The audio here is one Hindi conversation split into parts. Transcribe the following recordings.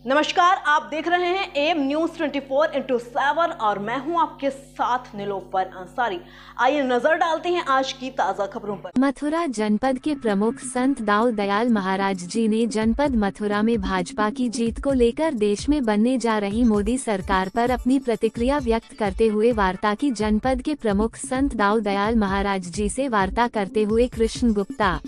नमस्कार, आप देख रहे हैं एम न्यूज 24/7 और मैं हूं आपके साथ निलोफर अंसारी। आइए नजर डालते हैं आज की ताजा खबरों पर। मथुरा जनपद के प्रमुख संत दाऊ दयाल महाराज जी ने जनपद मथुरा में भाजपा की जीत को लेकर देश में बनने जा रही मोदी सरकार पर अपनी प्रतिक्रिया व्यक्त करते हुए वार्ता की। जनपद के प्रमुख संत दाऊ दयाल महाराज जी से वार्ता करते हुए कृष्ण गुप्ता।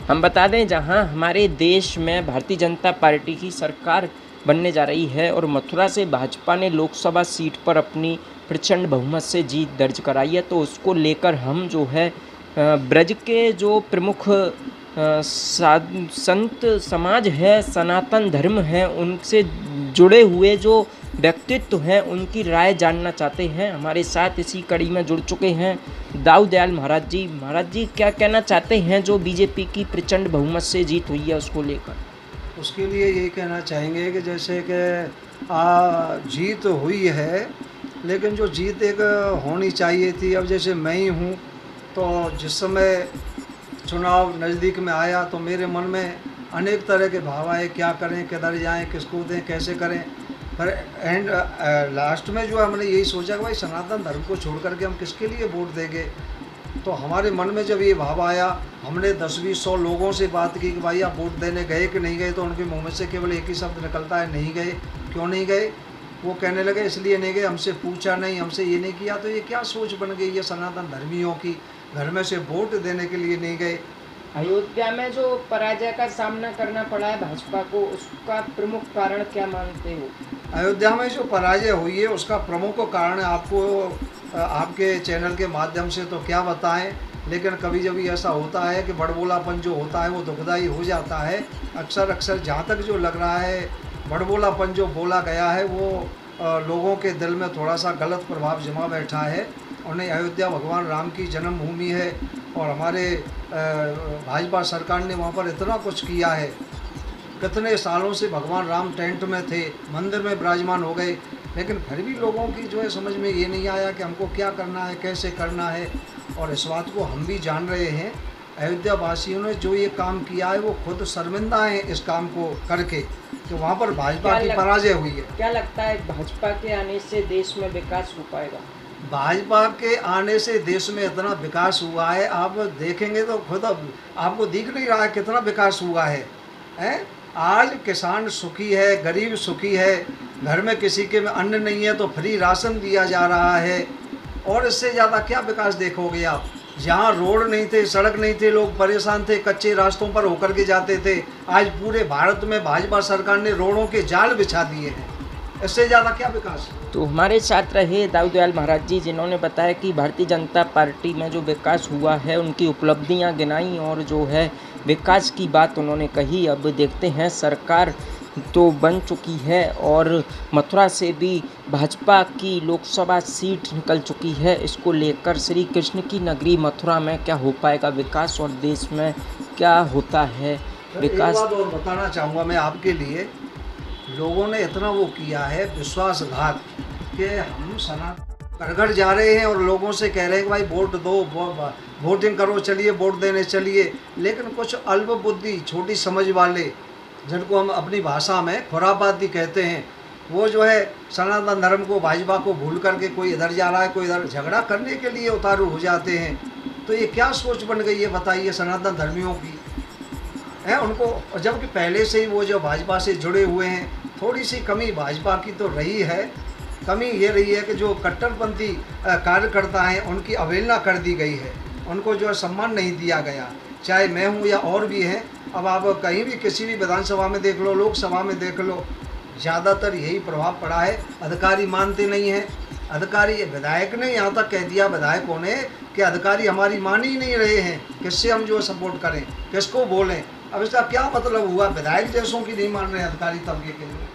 हम बता दें, जहां हमारे देश में भारतीय जनता पार्टी की सरकार बनने जा रही है और मथुरा से भाजपा ने लोकसभा सीट पर अपनी प्रचंड बहुमत से जीत दर्ज कराई है, तो उसको लेकर हम जो है ब्रज के जो प्रमुख संत समाज है, सनातन धर्म है, उनसे जुड़े हुए जो व्यक्तित्व हैं उनकी राय जानना चाहते हैं। हमारे साथ इसी कड़ी में जुड़ चुके हैं दाऊ दयाल महाराज जी। महाराज जी, क्या कहना चाहते हैं जो बीजेपी की प्रचंड बहुमत से जीत हुई है उसको लेकर? उसके लिए ये कहना चाहेंगे कि जैसे कि जीत हुई है, लेकिन जो जीत एक होनी चाहिए थी। अब जैसे मैं ही हूँ, तो जिस समय चुनाव नज़दीक में आया तो मेरे मन में अनेक तरह के भाव आए, क्या करें, किधर जाएं, किसको दें, कैसे करें। पर लास्ट में जो हमने यही सोचा कि भाई सनातन धर्म को छोड़ करके हम किसके लिए वोट देंगे। तो हमारे मन में जब ये भाव आया, हमने 10-20-100 लोगों से बात की कि भाई आप वोट देने गए कि नहीं गए, तो उनके मुँह में से केवल एक ही शब्द निकलता है, नहीं गए। क्यों नहीं गए? वो कहने लगे इसलिए नहीं गए, हमसे पूछा नहीं, हमसे ये नहीं किया। तो ये क्या सोच बन गई है सनातन धर्मियों की, घर में से वोट देने के लिए नहीं गए। अयोध्या में जो पराजय का सामना करना पड़ा है भाजपा को, उसका प्रमुख कारण क्या मानते हो? अयोध्या में जो पराजय हुई है उसका प्रमुख कारण आपको आपके चैनल के माध्यम से तो क्या बताएं, लेकिन कभी जब ऐसा होता है कि बड़बोलापन जो होता है वो दुखदाई हो जाता है। अक्सर जहाँ तक जो लग रहा है, बड़बोलापन जो बोला गया है वो लोगों के दिल में थोड़ा सा गलत प्रभाव जमा बैठा है। उन्हें अयोध्या भगवान राम की जन्मभूमि है और हमारे भाजपा सरकार ने वहाँ पर इतना कुछ किया है। कितने सालों से भगवान राम टेंट में थे, मंदिर में विराजमान हो गए, लेकिन फिर भी लोगों की जो है समझ में ये नहीं आया कि हमको क्या करना है, कैसे करना है। और इस बात को हम भी जान रहे हैं, अयोध्या वासियों ने जो ये काम किया है वो खुद शर्मिंदा है इस काम को करके, कि वहाँ पर भाजपा की पराजय हुई है। क्या लगता है भाजपा के आने से देश में विकास हो पाएगा? भाजपा के आने से देश में इतना विकास हुआ है, आप देखेंगे तो खुद आपको दिख नहीं रहा है कितना विकास हुआ है, हैं? आज किसान सुखी है, गरीब सुखी है, घर में किसी के में अन्न नहीं है तो फ्री राशन दिया जा रहा है। और इससे ज़्यादा क्या विकास देखोगे आप? जहाँ रोड नहीं थे, सड़क नहीं थे, लोग परेशान थे, कच्चे रास्तों पर होकर के जाते थे, आज पूरे भारत में भाजपा सरकार ने रोडों के जाल बिछा दिए हैं। इससे ज़्यादा क्या विकास? तो हमारे साथ रहे दाऊ दयाल महाराज जी, जिन्होंने बताया कि भारतीय जनता पार्टी में जो विकास हुआ है उनकी उपलब्धियां गिनाई और जो है विकास की बात उन्होंने कही। अब देखते हैं, सरकार तो बन चुकी है और मथुरा से भी भाजपा की लोकसभा सीट निकल चुकी है। इसको लेकर श्री कृष्ण की नगरी मथुरा में क्या हो पाएगा विकास और देश में क्या होता है विकास? एक बात और बताना चाहूँगा मैं आपके लिए। लोगों ने इतना वो किया है विश्वासघात कि हम सनातन घर जा रहे हैं और लोगों से कह रहे हैं कि भाई वोट दो, वोटिंग करो, चलिए वोट देने चलिए। लेकिन कुछ अल्प बुद्धि, छोटी समझ वाले, जिनको हम अपनी भाषा में खुरापाती कहते हैं, वो जो है सनातन धर्म को, भाजपा को भूल करके कोई इधर जा रहा है, कोई इधर झगड़ा करने के लिए उतारू हो जाते हैं। तो ये क्या सोच बन गई है बताइए सनातन धर्मियों की, है उनको? जबकि पहले से ही वो जो भाजपा से जुड़े हुए हैं, थोड़ी सी कमी भाजपा की तो रही है। कमी ये रही है कि जो कट्टरपंथी कार्यकर्ता हैं उनकी अवहेलना कर दी गई है, उनको जो है सम्मान नहीं दिया गया, चाहे मैं हूँ या और भी हैं। अब आप कहीं भी किसी भी विधानसभा में देख लो, लोकसभा में देख लो, ज़्यादातर यही प्रभाव पड़ा है। अधिकारी मानते नहीं हैं। अधिकारी, विधायक ने यहाँ तक कह दिया विधायकों ने कि अधिकारी हमारी मान ही नहीं रहे हैं, किससे हम जो सपोर्ट करें, किसको बोलें। अब इसका क्या मतलब हुआ? विधायक जैसों की नहीं मान रहे अधिकारी तबके के लिए।